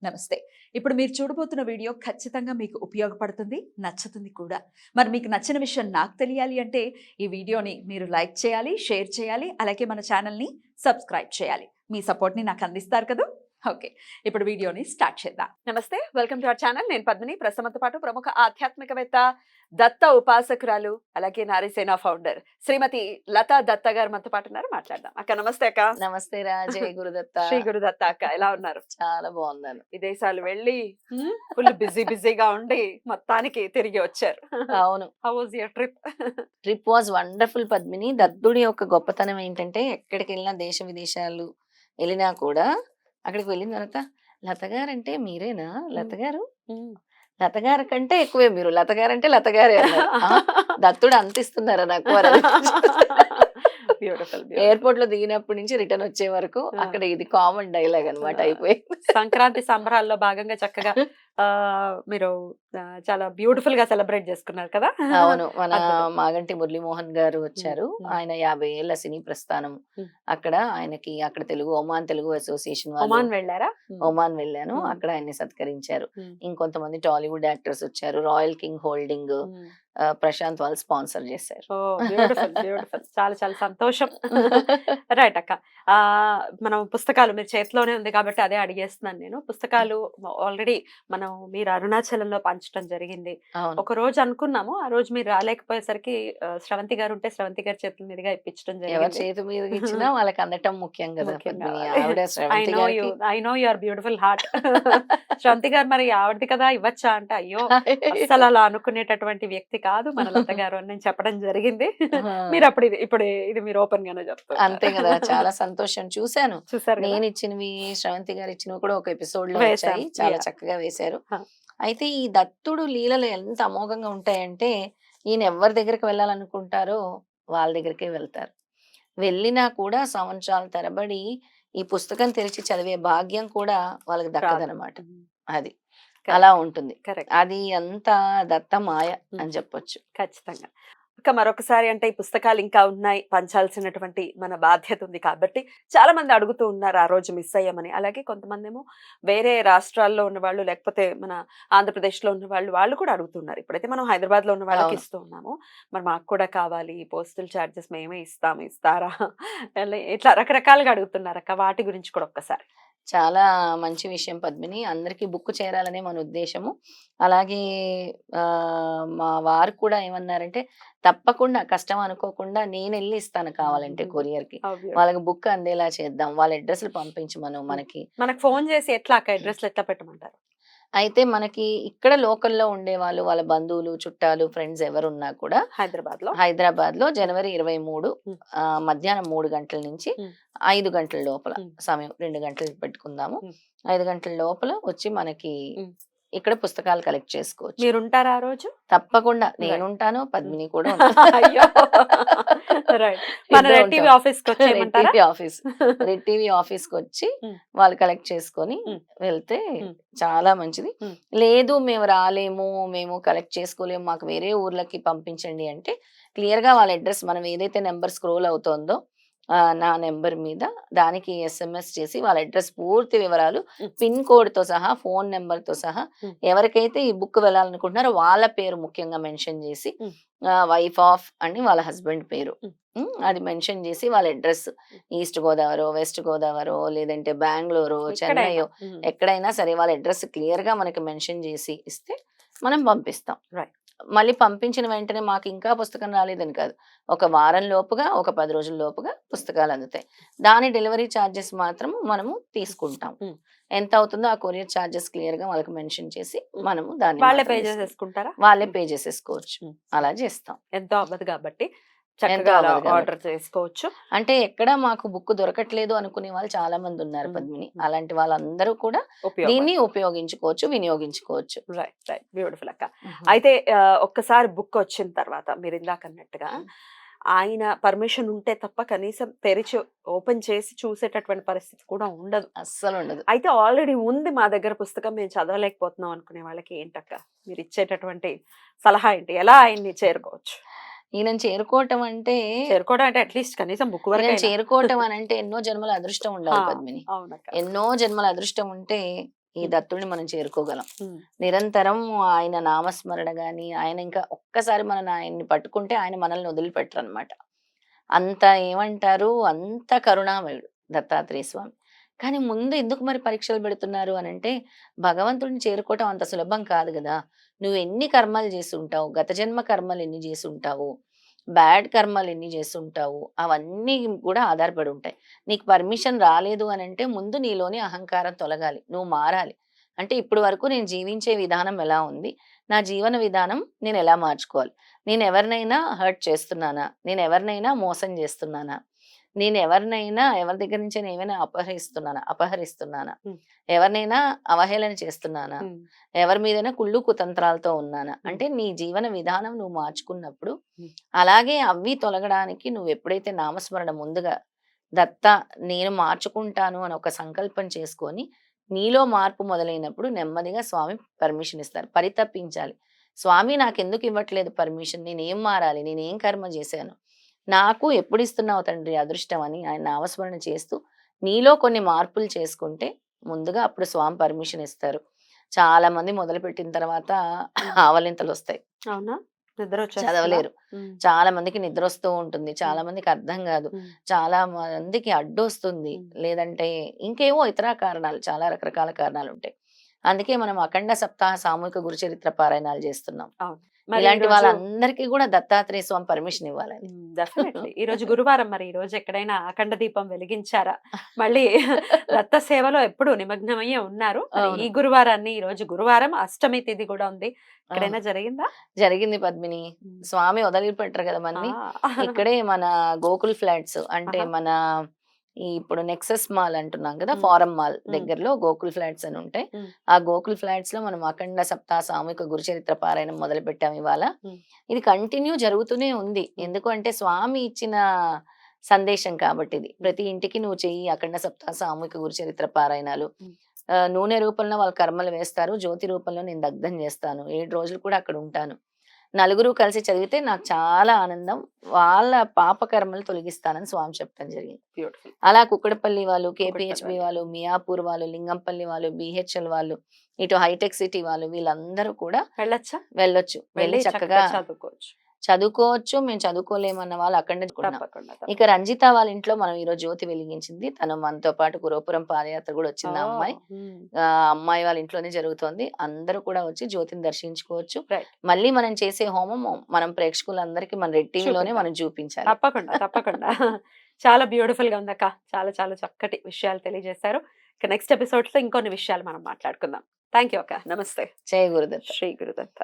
నమస్తే. ఇప్పుడు మీరు చూడబోతున్న వీడియో ఖచ్చితంగా మీకు ఉపయోగపడుతుంది, నచ్చుతుంది కూడా. మరి మీకు నచ్చిన విషయం నాకు తెలియాలి అంటే ఈ వీడియోని మీరు లైక్ చేయాలి, షేర్ చేయాలి, అలాగే మన ఛానల్‌ని సబ్స్క్రైబ్ చేయాలి. మీ సపోర్ట్‌ని నాకు అందిస్తారు కదూ! ఓకే. ఇప్పుడు వీడియోని స్టార్ట్ చేద్దాం. నమస్తే. Welcome to our channel. నేను పద్మిని. ప్రస్తుతంతో పాటు ప్రముఖ ఆధ్యాత్మికవేత్త, దత్త ఉపాసకురాలు, అలాగే నారీసేన ఫౌండర్ శ్రీమతి లతా దత్త గారు మనతో పాటు ఉన్నారు. మాట్లాడదాం. అక్క నమస్తే అక్క. నమస్తే రా. జై గురుదత్త. శ్రీ గురుదత్త అక్క ఎలా ఉన్నారు? చాలా బాగున్నాను. విదేశాలు వెళ్ళి ఫుల్ బిజీగా ఉండి మొత్తానికి తిరిగి వచ్చారు. అవును. How was your trip? Trip was wonderful Padmini. దత్తుడి యొక్క గొప్పతనం ఏంటంటే ఎక్కడికి వెళ్ళినా దేశ విదేశాలు వెళ్ళినా కూడా అక్కడికి వెళ్ళిన తర్వాత లతగారు అంటే మీరేనా లతగారు, లతగారు కంటే ఎక్కువే మీరు, లతగారు అంటే లతగారే అన్నారు. దత్తుడు అంత ఇస్తున్నారా నాకు ఎయిర్పోర్ట్ లో దిగినప్పటి నుంచి రిటర్న్ వచ్చే వరకు అక్కడ ఇది కామన్ డైలాగ్ అన్నమాట. అయిపోయింది. సంక్రాంతి సంబరాల్లో భాగంగా చక్కగా మీరు చాలా బ్యూటిఫుల్ గా సెలబ్రేట్ చేసుకున్నారు కదా. అవును. మన మాగంటి మురళీమోహన్ గారు వచ్చారు. ఆయన 50 ఏళ్ల సినీ ప్రస్థానం. అక్కడ ఆయనకి అక్కడ ఒమాన్ తెలుగు అసోసియేషన్ ఒమాన్ వెళ్ళారా? ఒమాన్ వెళ్ళాను. అక్కడ ఆయన్ని సత్కరించారు. ఇంకొంతమంది టాలీవుడ్ యాక్టర్స్ వచ్చారు. రాయల్ కింగ్ హోల్డింగ్ ప్రశాంత్ వాళ్ళు స్పాన్సర్ చేశారు. చాలా చాలా సంతోషం. రైట్ అక్క. మనం పుస్తకాలు మీరు చేతిలోనే ఉంది కాబట్టి అదే అడిగేస్తున్నాను నేను. పుస్తకాలు ఆల్రెడీ మీరు అరుణాచలంలో పంచడం జరిగింది. ఒక రోజు అనుకున్నాము, ఆ రోజు మీరు రాలేకపోయేసరికి శ్రవంతి గారు ఉంటే శ్రవంతి గారి చేతుల మీదుగా ఇప్పించడం జరిగింది. ఎవరి చేతి మీద ఇచ్చినా వాళ్ళకి అందటం ముఖ్యం కదా. I know your beautiful heart. Sravanthi గారు మరి ఆవిడది కదా ఇవ్వచ్చా అంటే అయ్యో అసలు అలా అనుకునేటటువంటి వ్యక్తి కాదు మన లత గారు అని నేను చెప్పడం జరిగింది. మీరు అప్పుడు ఇప్పుడు ఇది మీరు ఓపెన్ గానే చెప్తారు. అంతే కదా. చాలా సంతోషం. చూసాను. నేను ఇచ్చినవి శ్రవంతి గారు ఇచ్చినవి కూడా ఒక ఎపిసోడ్ లో వచ్చాయి. చాలా చక్కగా వేశారు. అయితే ఈ దత్తుడు లీలలు ఎంత అమోఘంగా ఉంటాయంటే ఈయన ఎవరి దగ్గరికి వెళ్ళాలనుకుంటారో వాళ్ళ దగ్గరికే వెళ్తారు. వెళ్ళినా కూడా సంవత్సరాల తరబడి ఈ పుస్తకం తెరిచి చదివే భాగ్యం కూడా వాళ్ళకి దక్కదనమాట. అది అలా ఉంటుంది. అది అంత దత్త మాయ అని చెప్పొచ్చు. ఖచ్చితంగా. ఇంకా మరొకసారి అంటే ఈ పుస్తకాలు ఇంకా ఉన్నాయి, పంచాల్సినటువంటి మన బాధ్యత ఉంది కాబట్టి చాలా మంది అడుగుతూ ఉన్నారు ఆ రోజు మిస్ అయ్యామని. అలాగే కొంతమంది ఏమో వేరే రాష్ట్రాల్లో ఉన్న వాళ్ళు, లేకపోతే మన ఆంధ్రప్రదేశ్ లో ఉన్న వాళ్ళు కూడా అడుగుతున్నారు. ఇప్పుడైతే మనం హైదరాబాద్ లో ఉన్న వాళ్ళకి ఇస్తూ ఉన్నాము, మరి మాకు కూడా కావాలి, పోస్టల్ చార్జెస్ మేమే ఇస్తారా, ఇట్లా రకరకాలుగా అడుగుతున్నారు అక్క. వాటి గురించి కూడా ఒక్కసారి. చాలా మంచి విషయం పద్మిని. అందరికీ బుక్ చేరాలనే మన ఉద్దేశము. అలాగే మా వారు కూడా ఏమన్నారంటే తప్పకుండా కష్టం అనుకోకుండా నేను వెళ్ళి ఇస్తాను కావాలంటే కొరియర్ కి, వాళ్ళకి బుక్ అందేలా చేద్దాం, వాళ్ళ అడ్రస్లు పంపించమను. మనకి ఫోన్ చేసి ఎట్లా అడ్రస్లు ఎట్లా పెట్టమంటారు? అయితే మనకి ఇక్కడ లోకల్లో ఉండే వాళ్ళు, వాళ్ళ బంధువులు, చుట్టాలు, ఫ్రెండ్స్ ఎవరున్నా కూడా హైదరాబాద్ లో జనవరి 23 మధ్యాహ్నం 3 గంటల నుంచి 5 గంటల లోపల సమయం, 2 గంటలు పెట్టుకుందాము. 5 గంటల లోపల వచ్చి మనకి ఇక్కడ పుస్తకాలు కలెక్ట్ చేసుకోవచ్చు. మీరు ఉంటారా ఆ రోజు? తప్పకుండా నేనుంటాను, పద్మిని కూడా రెడ్ టీవీ ఆఫీస్ కి వచ్చి వాళ్ళు కలెక్ట్ చేసుకొని వెళ్తే చాలా మంచిది. లేదు మేము రాలేము, మేము కలెక్ట్ చేసుకోలేము, మాకు వేరే ఊర్లకి పంపించండి అంటే క్లియర్ గా వాళ్ళ అడ్రస్ మనం ఏదైతే నెంబర్ స్క్రోల్ అవుతోందో నా నెంబర్ మీద దానికి SMS చేసి వాళ్ళ అడ్రస్ పూర్తి వివరాలు, పిన్ కోడ్ తో సహా, ఫోన్ నెంబర్ తో సహా, ఎవరికైతే ఈ బుక్ వెళ్ళాలనుకుంటున్నారో వాళ్ళ పేరు ముఖ్యంగా మెన్షన్ చేసి, వైఫ్ ఆఫ్ అని వాళ్ళ హస్బెండ్ పేరు అది మెన్షన్ చేసి, వాళ్ళ address east Godavari, west Godavari, లేదంటే బెంగళూరు, చెన్నై, ఎక్కడైనా సరే వాళ్ళ అడ్రస్ క్లియర్ గా మనకి మెన్షన్ చేసి ఇస్తే మనం పంపిస్తాం. మళ్ళీ పంపించిన వెంటనే మాకు ఇంకా పుస్తకం రాలేదని కాదు, ఒక వారం లోపుగా, ఒక 10 రోజుల లోపుగా పుస్తకాలు అందుతాయి. దాని డెలివరీ ఛార్జెస్ మాత్రం మనము తీసుకుంటాం. ఎంత అవుతుందో ఆ కొరియర్ ఛార్జెస్ క్లియర్ గా వాళ్ళకి మెన్షన్ చేసి మనము దాన్ని వాళ్ళే పే చేసేసుకోవచ్చు. అలా చేస్తాం. ఎంతో అవ్వదు కాబట్టి ఆర్డర్ చేసుకోవచ్చు. అంటే ఎక్కడ మాకు బుక్ దొరకట్లేదు అనుకునే వాళ్ళు చాలా మంది ఉన్నారు పద్మిని. అలాంటి వాళ్ళందరూ కూడా దీన్ని ఉపయోగించుకోవచ్చు, వినియోగించుకోవచ్చు. బ్యూటిఫుల్ అక్క. అయితే ఒక్కసారి బుక్ వచ్చిన తర్వాత మీరు ఇందాక అన్నట్టుగా ఆయన పర్మిషన్ ఉంటే తప్ప కనీసం తెరిచి ఓపెన్ చేసి చూసేటటువంటి పరిస్థితి కూడా ఉండదు, అస్సలు ఉండదు. అయితే ఆల్రెడీ ఉంది మా దగ్గర పుస్తకం, మేము చదవలేకపోతున్నాం అనుకునే వాళ్ళకి ఏంటక్క మీరు ఇచ్చేటటువంటి సలహా ఏంటి? ఎలా ఆయన్ని చేరుకోవచ్చు? ఈయన చేరుకోవటం అంటే అట్లీస్ట్ కనీసం బుక్ వరకు చేరుకోవటం అని అంటే ఎన్నో జన్మల అదృష్టం ఉండాలి పద్మిని. ఎన్నో జన్మల అదృష్టం ఉంటే ఈ ఉమ్, దత్తుడిని మనం చేరుకోగలం. ఉమ్, నిరంతరం ఆయన నామస్మరణ గాని, ఆయన ఇంకా ఒక్కసారి మనం ఆయన్ని పట్టుకుంటే ఆయన మనల్ని వదిలిపెట్టరనమాట. అంత ఏమంటారు, అంత కరుణామయుడు దత్తాత్రేయ స్వామి. కానీ ముందు ఎందుకు మరి పరీక్షలు పెడుతున్నారు అనంటే, భగవంతుడిని చేరుకోవటం అంత సులభం కాదు గదా! నువ్వెన్ని కర్మలు చేసుంటావు, గత జన్మ కర్మలు ఎన్ని చేసుంటావు, బ్యాడ్ కర్మలు ఎన్ని చేసుంటావు, అవన్నీ కూడా ఆధారపడి ఉంటాయి. నీకు పర్మిషన్ రాలేదు అనంటే, ముందు నీలోని అహంకారం తొలగాలి. నువ్వు మారాలి. అంటే ఇప్పటి వరకు నేను జీవించే విధానం ఎలా ఉంది? నా జీవన విధానం నేను ఎలా మార్చుకోవాలి? నేను ఎవరినైనా హర్ట్ చేస్తున్నానా? నేను ఎవరినైనా మోసం చేస్తున్నానా? నేను ఎవరినైనా ఎవరి దగ్గర నుంచైనా ఏమైనా అపహరిస్తున్నానా? ఉమ్, ఎవరినైనా అవహేళన చేస్తున్నానా? ఉమ్, ఎవరి మీదైనా కుళ్ళు కుతంత్రాలతో ఉన్నానా? ఉమ్, అంటే నీ జీవన విధానం నువ్వు మార్చుకున్నప్పుడు, ఉమ్, అలాగే అవి తొలగడానికి నువ్వు ఎప్పుడైతే నామస్మరణ ముందుగా దత్త నేను మార్చుకుంటాను అని ఒక సంకల్పం చేసుకొని, నీలో మార్పు మొదలైనప్పుడు నెమ్మదిగా స్వామి పర్మిషన్ ఇస్తారు. పరితపించాలి. స్వామి నాకెందుకు ఇవ్వట్లేదు పర్మిషన్? నేనేం మారాలి? నేనేం కర్మ చేశాను? నాకు ఎప్పుడిస్తున్నావు తండ్రి అదృష్టం అని ఆయన నామస్మరణ చేస్తూ, నీలో కొన్ని మార్పులు చేసుకుంటే, ముందుగా అప్పుడు స్వామి పర్మిషన్ ఇస్తారు. చాలా మంది మొదలుపెట్టిన తర్వాత ఆవలింతలొస్తాయి. అవునా? నిద్ర వచ్చేస్తుందా? చదవలేరు. ఉమ్, చాలా మందికి నిద్రొస్తూ ఉంటుంది. ఉమ్, చాలా మందికి అర్థం గాదు. ఉమ్, చాలా మందికి అడ్డొస్తుంది. ఉమ్. లేదంటే ఇంకేవో ఇతర కారణాలు, చాలా రకరకాల కారణాలుంటాయి. అందుకే మనం అఖండ సప్తాహ సామూహిక గురుచరిత్ర పారాయణాలు చేస్తున్నాం. అవును. మరి ఇలాంటి ఈరోజు వాళ్ళందరికీ కూడా దత్తాత్రేయ స్వామి పర్మిషన్ ఇవ్వాలని. డెఫినెట్లీ ఈ రోజు గురువారం, మరి ఈ రోజు ఎక్కడైనా అఖండ దీపం వెలిగించారా? మళ్ళీ దత్త సేవలో ఎప్పుడు నిమగ్నమయ్యే ఉన్నారు. మరి అవును. ఈ గురువారాన్ని, ఈ రోజు గురువారం అష్టమి తిథి కూడా ఉంది. అవును. ఎక్కడైనా జరిగిందా? జరిగింది పద్మిని. ఉమ్. స్వామి వదిలిపెట్టరు కదా మనని. ఆ. ఇక్కడే మన గోకుల్ ఫ్లాట్స్ అంటే ఆహా. మన ఇప్పుడు నెక్సెస్ మాల్ అంటున్నాం కదా, ఉమ్, ఫారం మాల్ ఉమ్, దగ్గరలో గోకుల్ ఫ్లాట్స్ అని ఉంటాయి. ఉమ్, ఆ గోకుల్ ఫ్లాట్స్ లో మనం అఖండ సప్తాహ సామూహిక గురుచరిత్ర పారాయణం మొదలు పెట్టాం ఇవాళ. ఉమ్, ఇది కంటిన్యూ జరుగుతూనే ఉంది. ఉమ్, ఎందుకంటే స్వామి ఇచ్చిన సందేశం కాబట్టి ఇది. ఉమ్, ప్రతి ఇంటికి నువ్వు చెయ్యి అఖండ సప్తాహ సామూహిక గురుచరిత్ర పారాయణాలు. ఉమ్. నూనె రూపంలో వాళ్ళ కర్మలు వేస్తారు. జ్యోతి రూపంలో నేను దగ్ధం చేస్తాను. 7 రోజులు కూడా అక్కడ ఉంటాను. నలుగురు కలిసి చదివితే నాకు చాలా ఆనందం. వాళ్ళ పాప కర్మలు తొలగిస్తానని స్వామి చెప్పడం జరిగింది. బ్యూటిఫుల్. అలా కుక్కడపల్లి వాళ్ళు, కేపీహెచ్బి కుక్కడపల్లి. వాళ్ళు, మియాపూర్ వాళ్ళు, లింగంపల్లి వాళ్ళు, బీహెచ్ఎల్ వాళ్ళు, ఇటు హైటెక్ సిటీ వాళ్ళు, వీళ్ళందరూ కూడా వెళ్ళొచ్చా? వెళ్ళొచ్చు. వెళ్ళి వెళ్ళి చక్కగా చక్కగా చదువుకోవచ్చు. చదువుకోవచ్చు. మేము చదువుకోలేమన్న వాళ్ళు అక్కడనే చదువుకున్నాం. తప్పకుండా ఇక రంజిత వాళ్ళ ఇంట్లో మనం ఈరోజు జ్యోతి వెలిగించింది. తను మనతో పాటు గురుపురం పాదయాత్ర కూడా వచ్చింది ఆ అమ్మాయి. అమ్మాయి వాళ్ళ ఇంట్లోనే జరుగుతోంది. అందరూ కూడా వచ్చి జ్యోతిని దర్శించుకోవచ్చు. రైట్. మళ్ళీ మనం చేసే హోమం మనం ప్రేక్షకులందరికీ మన రెడ్ టీవీలోనే చూపిద్దాం. మనం చూపించాలి. తప్పకుండా తప్పకుండా. చాలా బ్యూటిఫుల్ గా ఉందక్క. చాలా చాలా చక్కటి విషయాలు తెలియజేశారు. ఇక నెక్స్ట్ ఎపిసోడ్స్ లో ఇంకొన్ని విషయాలు మనం మాట్లాడుకుందాం. థ్యాంక్ యూ అక్క. నమస్తే. జయ గురుదత్త. శ్రీ గురుదత్త.